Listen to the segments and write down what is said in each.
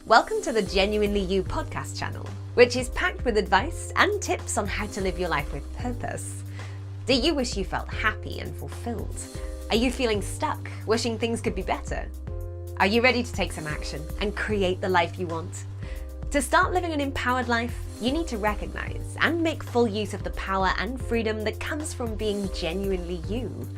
Welcome to the Genuinely You podcast channel, which is packed with advice and tips on how to live your life with purpose. Do you wish you felt happy and fulfilled? Are you feeling stuck, wishing things could be better? Are you ready to take some action and create the life you want? To start living an empowered life, you need to recognize and make full use of the power and freedom that comes from being genuinely you.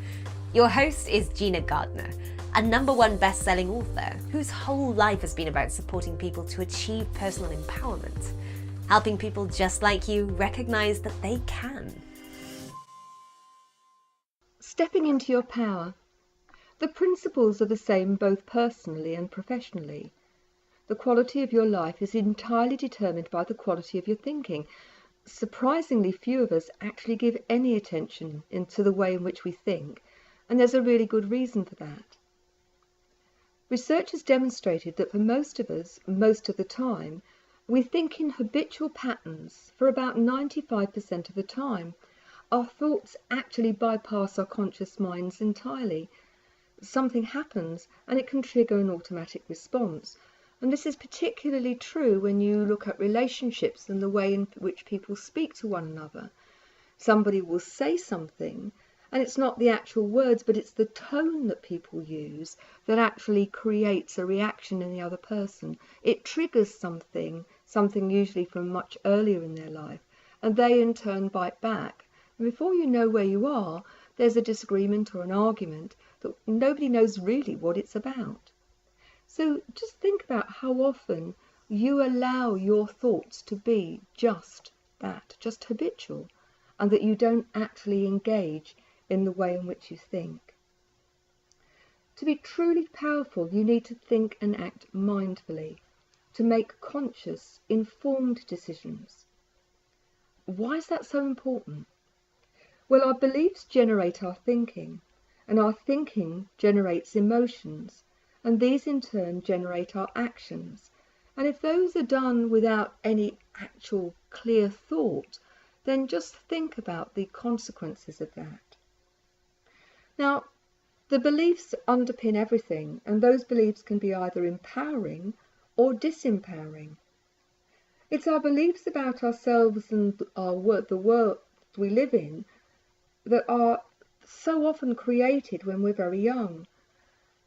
Your host is Gina Gardner, a #1 best-selling author whose whole life has been about supporting people to achieve personal empowerment, helping people just like you recognize that they can. Stepping into your power. The principles are the same both personally and professionally. The quality of your life is entirely determined by the quality of your thinking. Surprisingly few of us actually give any attention to the way in which we think, and there's a really good reason for that. Research has demonstrated that for most of us, most of the time, we think in habitual patterns for about 95% of the time. Our thoughts actually bypass our conscious minds entirely. Something happens and it can trigger an automatic response. And this is particularly true when you look at relationships and the way in which people speak to one another. Somebody will say something, and it's not the actual words, but it's the tone that people use that actually creates a reaction in the other person. It triggers something usually from much earlier in their life, and they in turn bite back. And before you know where you are, there's a disagreement or an argument that nobody knows really what it's about. So just think about how often you allow your thoughts to be just that, just habitual, and that you don't actually engage in the way in which you think. To be truly powerful, you need to think and act mindfully, to make conscious, informed decisions. Why is that so important? Well, our beliefs generate our thinking, and our thinking generates emotions, and these in turn generate our actions. And if those are done without any actual clear thought, then just think about the consequences of that. Now, the beliefs underpin everything, and those beliefs can be either empowering or disempowering. It's our beliefs about ourselves and the world we live in that are so often created when we're very young.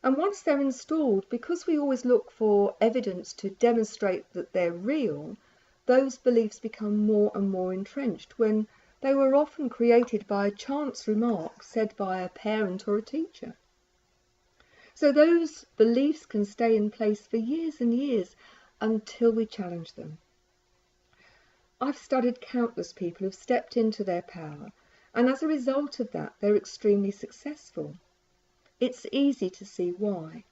And once they're installed, because we always look for evidence to demonstrate that they're real, those beliefs become more and more entrenched when they were often created by a chance remark said by a parent or a teacher. So those beliefs can stay in place for years and years until we challenge them. I've studied countless people who've stepped into their power, and as a result of that, they're extremely successful. It's easy to see why.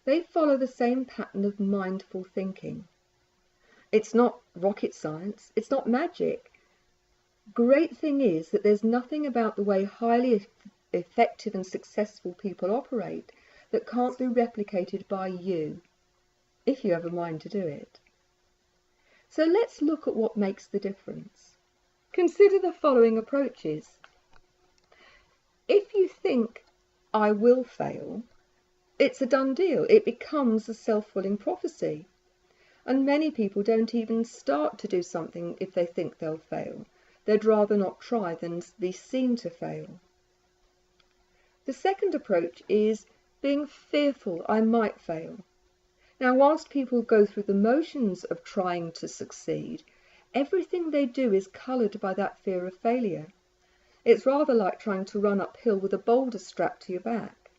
They follow the same pattern of mindful thinking. It's not rocket science, it's not magic. Great thing is that there's nothing about the way highly effective and successful people operate that can't be replicated by you, if you have a mind to do it. So let's look at what makes the difference. Consider the following approaches. If you think, I will fail, it's a done deal. It becomes a self-fulfilling prophecy. And many people don't even start to do something if they think they'll fail. They'd rather not try than be seen to fail. The second approach is being fearful, I might fail. Now, whilst people go through the motions of trying to succeed, everything they do is coloured by that fear of failure. It's rather like trying to run uphill with a boulder strapped to your back.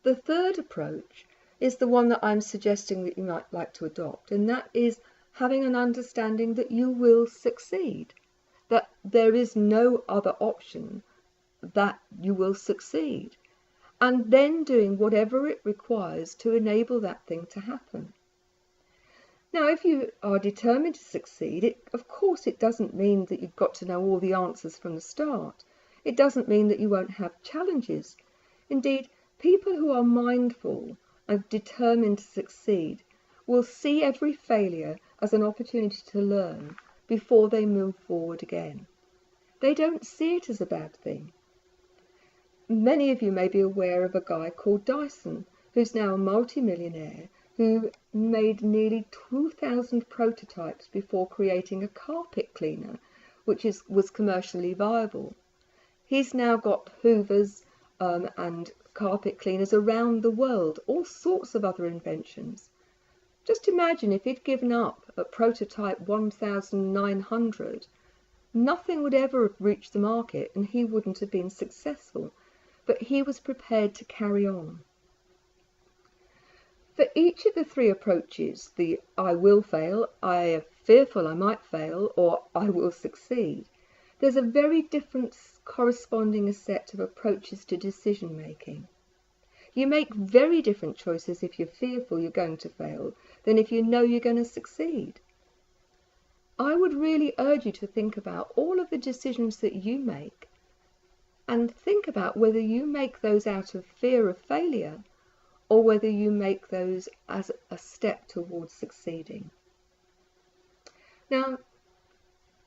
The third approach is the one that I'm suggesting that you might like to adopt, and that is having an understanding that you will succeed, that there is no other option, that you will succeed, and then doing whatever it requires to enable that thing to happen. Now, if you are determined to succeed, of course it doesn't mean that you've got to know all the answers from the start. It doesn't mean that you won't have challenges. Indeed, people who are mindful and determined to succeed will see every failure as an opportunity to learn before they move forward again. They don't see it as a bad thing. Many of you may be aware of a guy called Dyson, who's now a multi-millionaire, who made nearly 2,000 prototypes before creating a carpet cleaner, which was commercially viable. He's now got hoovers and carpet cleaners around the world, all sorts of other inventions. Just imagine if he'd given up at prototype 1900, nothing would ever have reached the market and he wouldn't have been successful, but he was prepared to carry on. For each of the three approaches, the I will fail, I am fearful I might fail, or I will succeed, there's a very different corresponding set of approaches to decision making. You make very different choices if you're fearful you're going to fail than if you know you're going to succeed. I would really urge you to think about all of the decisions that you make and think about whether you make those out of fear of failure or whether you make those as a step towards succeeding. Now,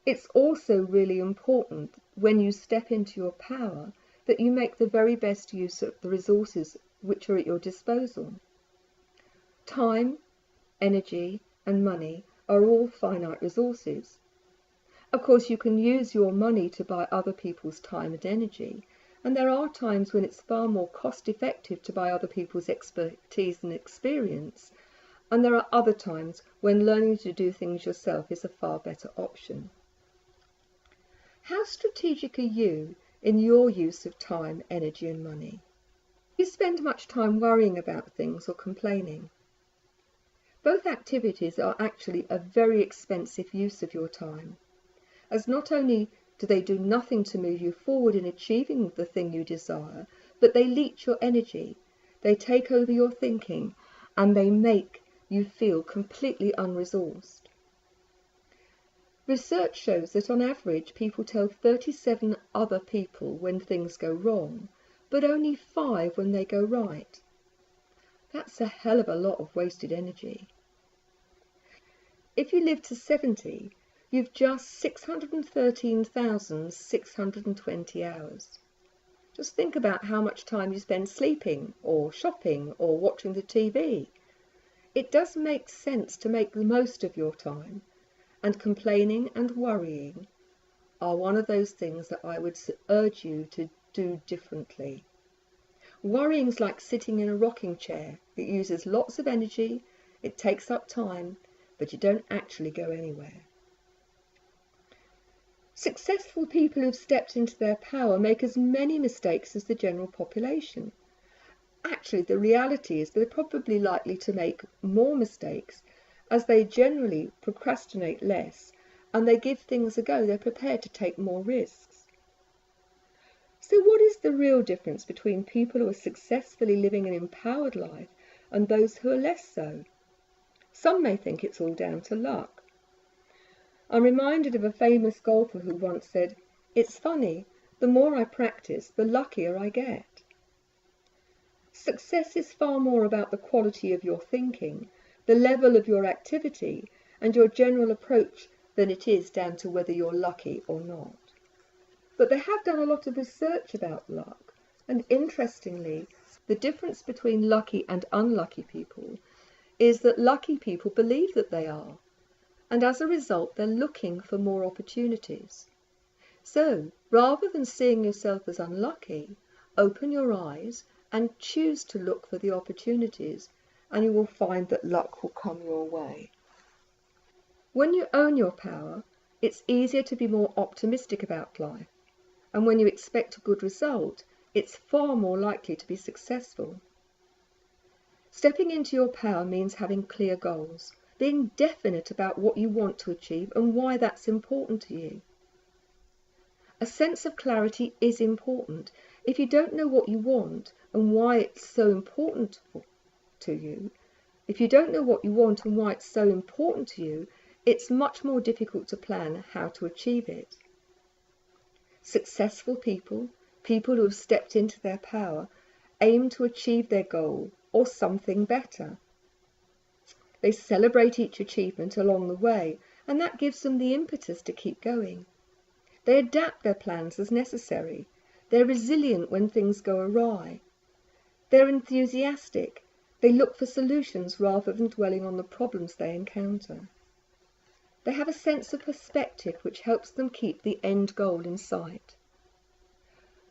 it's also really important when you step into your power that you make the very best use of the resources which are at your disposal. Time, energy, and money are all finite resources. Of course, you can use your money to buy other people's time and energy, and there are times when it's far more cost effective to buy other people's expertise and experience, and there are other times when learning to do things yourself is a far better option. How strategic are you in your use of time, energy, and money? Do you spend much time worrying about things or complaining? Both activities are actually a very expensive use of your time, as not only do they do nothing to move you forward in achieving the thing you desire, but they leech your energy, they take over your thinking, and they make you feel completely unresourced. Research shows that on average people tell 37 other people when things go wrong, but only 5 when they go right. That's a hell of a lot of wasted energy. If you live to 70, you've just 613,620 hours. Just think about how much time you spend sleeping or shopping or watching the TV. It does make sense to make the most of your time, and complaining and worrying are one of those things that I would urge you to do differently. Worrying's like sitting in a rocking chair. It uses lots of energy, it takes up time, but you don't actually go anywhere. Successful people who've stepped into their power make as many mistakes as the general population. Actually, the reality is they're probably likely to make more mistakes as they generally procrastinate less and they give things a go. They're prepared to take more risks. So what is the real difference between people who are successfully living an empowered life and those who are less so? Some may think it's all down to luck. I'm reminded of a famous golfer who once said, "It's funny, the more I practice, the luckier I get." Success is far more about the quality of your thinking, the level of your activity, and your general approach than it is down to whether you're lucky or not. But they have done a lot of research about luck, and interestingly, the difference between lucky and unlucky people is that lucky people believe that they are, and as a result they're looking for more opportunities. So rather than seeing yourself as unlucky, open your eyes and choose to look for the opportunities, and you will find that luck will come your way. When you own your power, it's easier to be more optimistic about life, and when you expect a good result, it's far more likely to be successful. Stepping into your power means having clear goals, being definite about what you want to achieve and why that's important to you. A sense of clarity is important. If you don't know what you want and why it's so important to you, it's much more difficult to plan how to achieve it. Successful people, people who have stepped into their power, aim to achieve their goal or something better. They celebrate each achievement along the way, and that gives them the impetus to keep going. They adapt their plans as necessary. They're resilient when things go awry. They're enthusiastic. They look for solutions rather than dwelling on the problems they encounter. They have a sense of perspective which helps them keep the end goal in sight.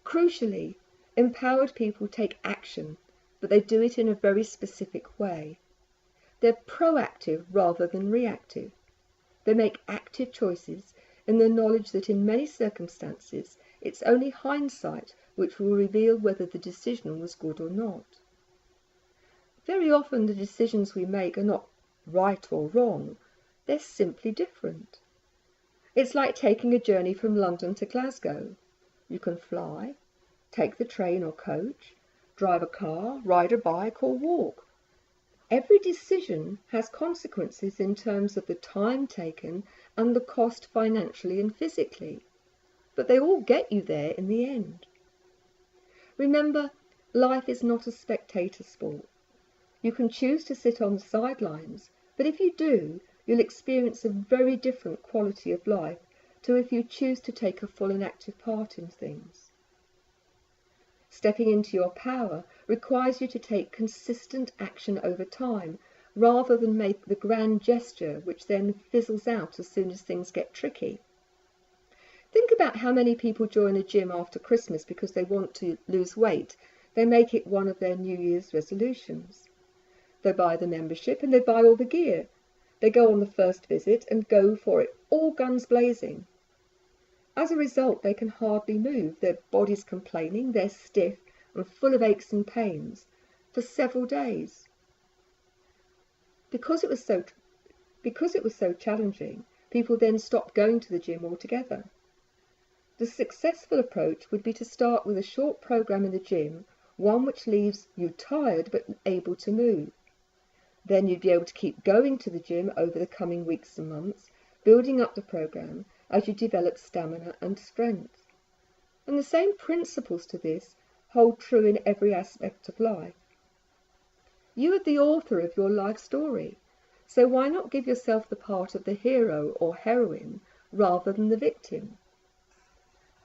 Crucially, empowered people take action, but they do it in a very specific way. They're proactive rather than reactive. They make active choices in the knowledge that in many circumstances it's only hindsight which will reveal whether the decision was good or not. Very often the decisions we make are not right or wrong, they're simply different. It's like taking a journey from London to Glasgow. You can fly, take the train or coach, drive a car, ride a bike or walk. Every decision has consequences in terms of the time taken and the cost financially and physically, but they all get you there in the end. Remember, life is not a spectator sport. You can choose to sit on the sidelines, but if you do, you'll experience a very different quality of life to if you choose to take a full and active part in things. Stepping into your power requires you to take consistent action over time, rather than make the grand gesture which then fizzles out as soon as things get tricky. Think about how many people join a gym after Christmas because they want to lose weight. They make it one of their New Year's resolutions. They buy the membership and they buy all the gear. They go on the first visit and go for it, all guns blazing. As a result, they can hardly move, their bodies complaining, they're stiff and full of aches and pains for several days. Because it was so challenging, people then stopped going to the gym altogether. The successful approach would be to start with a short program in the gym, one which leaves you tired but able to move. Then you'd be able to keep going to the gym over the coming weeks and months, building up the program as you develop stamina and strength. And the same principles to this hold true in every aspect of life. You are the author of your life story, so why not give yourself the part of the hero or heroine rather than the victim?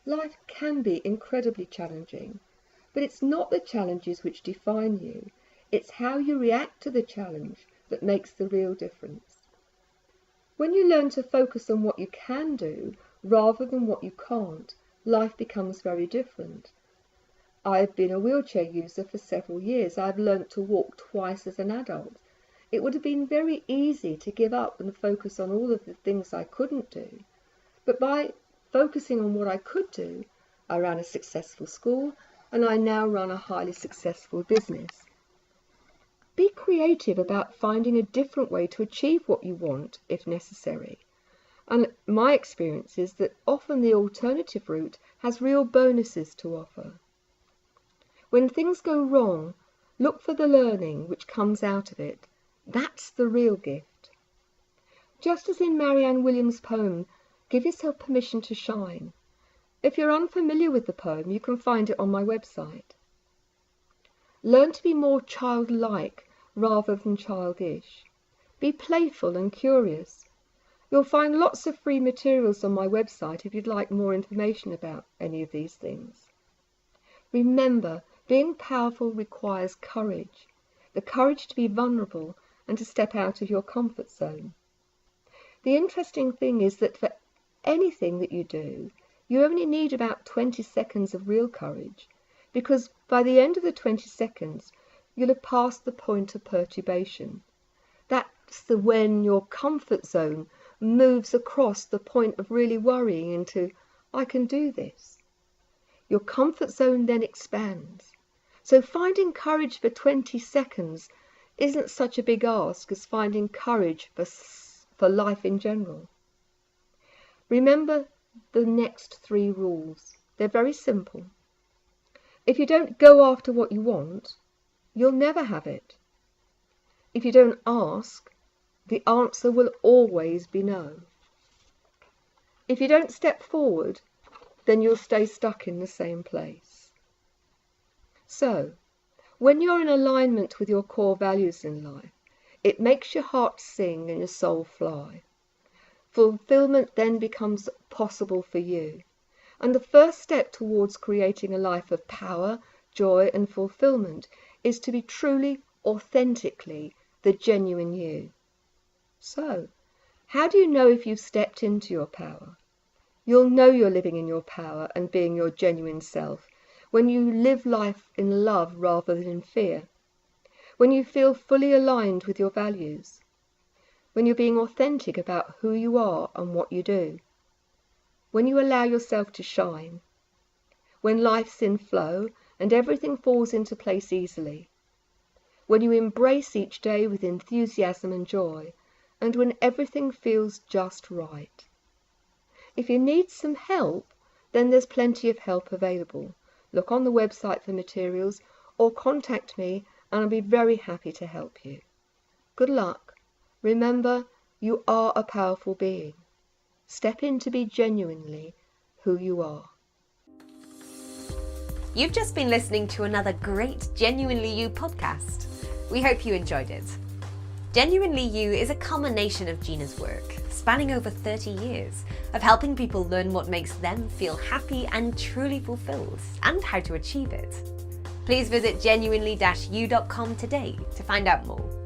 Life can be incredibly challenging, but it's not the challenges which define you. It's how you react to the challenge that makes the real difference. When you learn to focus on what you can do rather than what you can't, life becomes very different. I've been a wheelchair user for several years. I've learnt to walk twice as an adult. It would have been very easy to give up and focus on all of the things I couldn't do. But by focusing on what I could do, I ran a successful school and I now run a highly successful business. Be creative about finding a different way to achieve what you want, if necessary. And my experience is that often the alternative route has real bonuses to offer. When things go wrong, look for the learning which comes out of it. That's the real gift. Just as in Marianne Williams' poem, give yourself permission to shine. If you're unfamiliar with the poem, you can find it on my website. Learn to be more childlike rather than childish. Be playful and curious. You'll find lots of free materials on my website if you'd like more information about any of these things. Remember, being powerful requires courage, the courage to be vulnerable and to step out of your comfort zone. The interesting thing is that for anything that you do, you only need about 20 seconds of real courage, because by the end of the 20 seconds, you'll have passed the point of perturbation. That's when your comfort zone moves across the point of really worrying into, I can do this. Your comfort zone then expands. So finding courage for 20 seconds isn't such a big ask as finding courage for life in general. Remember the next 3 rules. They're very simple. If you don't go after what you want, you'll never have it. If you don't ask, the answer will always be no. If you don't step forward, then you'll stay stuck in the same place. So, when you're in alignment with your core values in life, it makes your heart sing and your soul fly. Fulfillment then becomes possible for you. And the first step towards creating a life of power, joy and fulfillment is to be truly authentically the genuine you. So, how do you know if you've stepped into your power? You'll know you're living in your power and being your genuine self when you live life in love rather than in fear, when you feel fully aligned with your values, when you're being authentic about who you are and what you do, when you allow yourself to shine, when life's in flow and everything falls into place easily, when you embrace each day with enthusiasm and joy, and when everything feels just right. If you need some help, then there's plenty of help available. Look on the website for materials or contact me and I'll be very happy to help you. Good luck. Remember, you are a powerful being. Step in to be genuinely who you are. You've just been listening to another great Genuinely You podcast. We hope you enjoyed it. Genuinely You is a culmination of Gina's work, spanning over 30 years, of helping people learn what makes them feel happy and truly fulfilled, and how to achieve it. Please visit genuinely-you.com today to find out more.